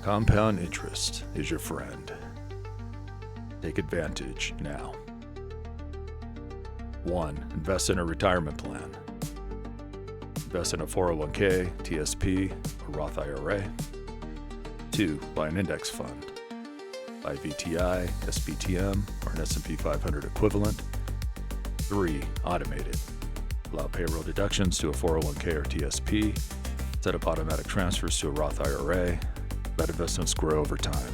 Compound interest is your friend. Take advantage now. 1. Invest in a retirement plan. Invest in a 401k, TSP, or Roth IRA. 2. Buy an index fund. Buy VTI, SPTM, or an S&P 500 equivalent. 3. Automate it. Allow payroll deductions to a 401k or TSP. Set up automatic transfers to a Roth IRA. Let investments grow over time.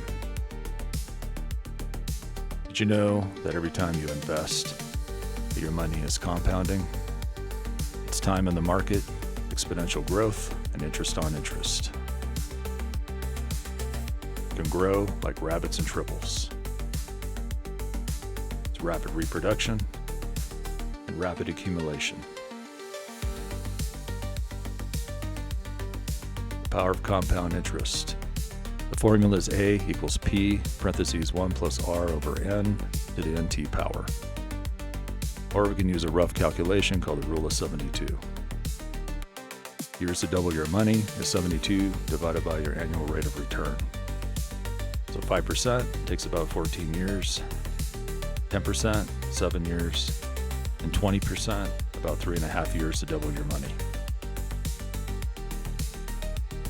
Did you know that every time you invest, that your money is compounding? It's time in the market, exponential growth, and interest on interest. You can grow like rabbits and triples. It's rapid reproduction and rapid accumulation. The power of compound interest. The formula is A equals P, parentheses 1 plus R over N to the NT power. Or we can use a rough calculation called the rule of 72. Years to double your money is 72 divided by your annual rate of return. So 5% takes about 14 years, 10%, 7 years, and 20%, about 3.5 years to double your money.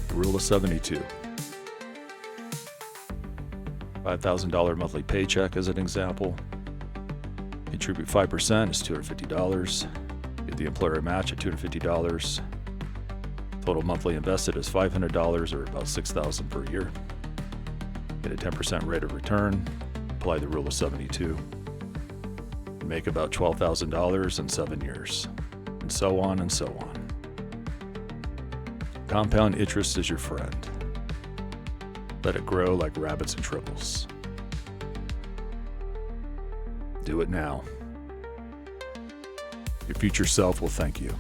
The rule of 72. $5,000 monthly paycheck as an example. Contribute 5% is $250. Give the employer a match at $250. Total monthly invested is $500 or about $6,000 per year. Get a 10% rate of return. Apply the rule of 72. Make about $12,000 in 7 years, and so on and so on. Compound interest is your friend. Let it grow like rabbits and triples. Do it now. Your future self will thank you.